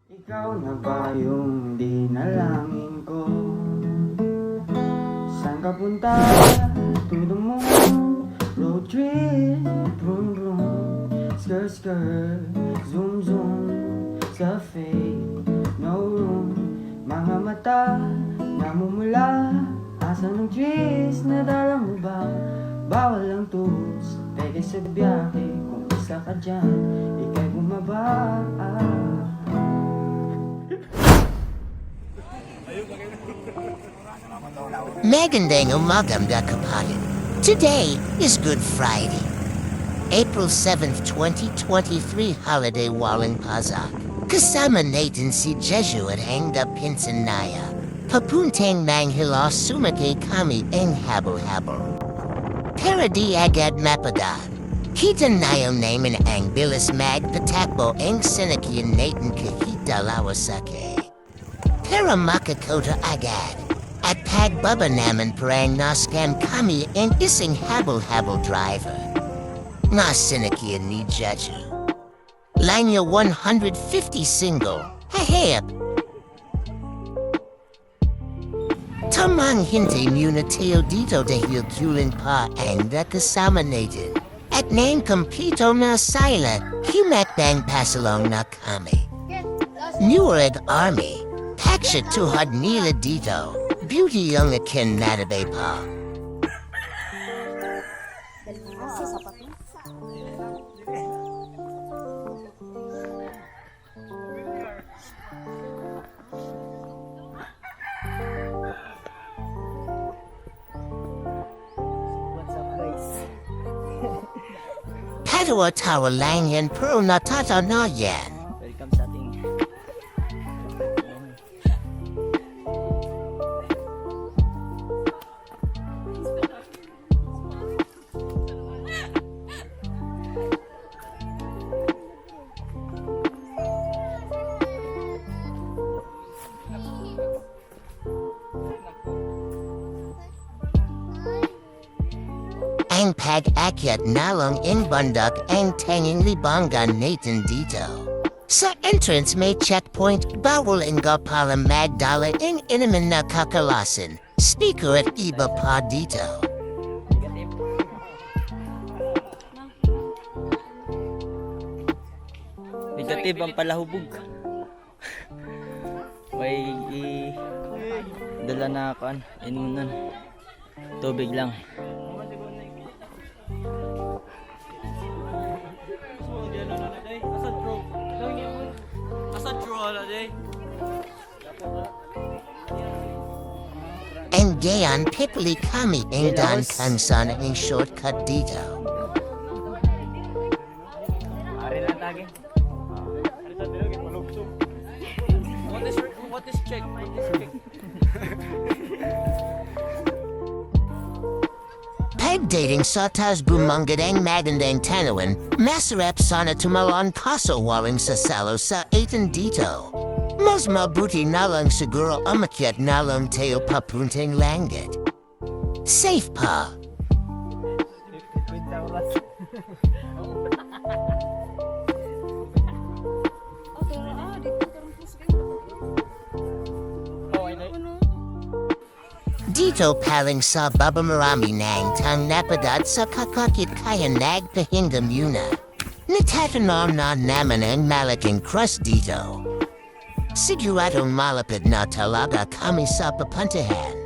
Ikaw na ba yung dinalangin ko? Saan ka punta? To the moon. Road trip. Vroom vroom. Skirt skirt. Zoom zoom. Sa fade. No room. Mga mata namumula. Asan ng trees? Nadala mo ba? Bawal ang tools. Peke sa biyahe. Kung isa ka dyan, ika'y bumaba. Magandang umaga mga kapatid. Today is Good Friday, April 7th, 2023, holiday walang pasok. Kasama natin si Jeju at Hangda Pinsanaya. Papuntang Manghilao sumakay kami ang habol-habol. Pero di agad mapadaan. Kita na namin ang bilis magpatakbo ang sinakyan natin kahit dalawa sakay. Pero makakota agad. At pagbaba naman parang na-scam kami ang isang habol-habol driver. Nasinakyan ni Jeju. Linya 150 single. Hahayap. Tamang hintay muna tayo dito dahil kulang pa ang nakasama natin. At nang kumpleto na sila, himakbang pasalong na kami. Newer Army. Paksha tuhad nila dito. Beauty yung akin natabay pa. Tawa lang yan pero natatanaw yan. Welcome sa ating Ang pag-akyat na lang in bundok ang tanging libangan natin dito. Sa entrance may checkpoint, bawal ang para magdala ang inaman na kakalasan. Speaker at iba pa dito. negative ang palahubog. May dala na kan inunan. Tubig lang. Ang gayon pipili kami ang daan kansan ang shortcut dito. What is check? Pagdating sa taas bumangad ang magandang tanawan, masarap sana tumalon kaso walang sasalo sa atin dito. Mas mabuti na lang siguro umakyat na lang tayo papuntang langit. Safe pa. Dito paling sa baba marami nang tang napadat sa kakakit kaya nagpahingam yuna. Natatanong na naman ang malaking crust dito. Siguradong malapit na talaga kami sa papuntahan.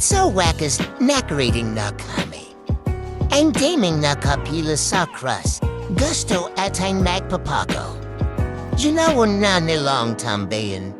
sa wakas nakarating na kami. Ang daming nakapila sa krus, gusto at ang magpapako. Ginawan na nilang tambayan.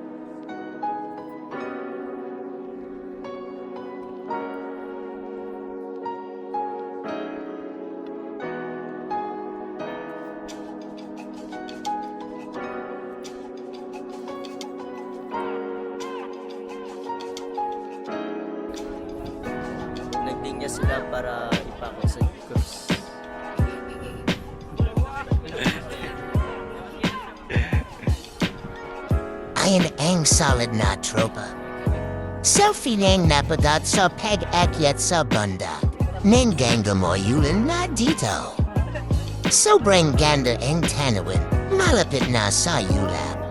Nagdinya sila para ipako sa cruise. Ayan ang solid na tropa. Selfie nang napadat sa pag-akyat sa banda. Nanggang gamoyulan na dito. Sobrang ganda ang tanawin, malapit na sa ulap.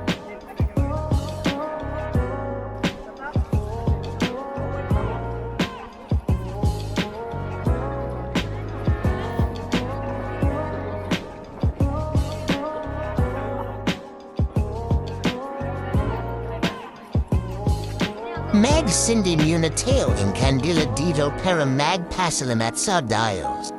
Mag-sindi muna tayo ang kandila dito para magpasalamat sa Diyos.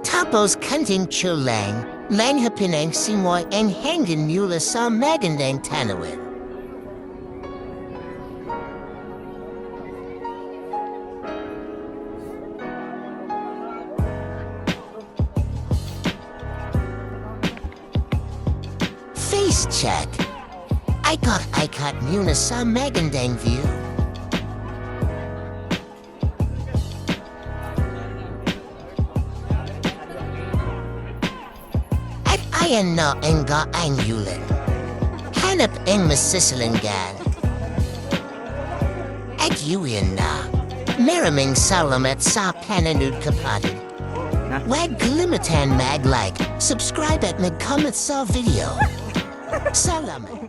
Tapos kanting chulang, langhapin ang simoy ang hangin mula sa magandang tanawin. Face check. I got muna sa magandang view. At ayan na ang gaangyulan. Hanap ang masisilangan. At yun na. Maraming salamat sa pananood kapatid. Huwag kalimutan mag-like, subscribe at mag-comment sa video. Salamat.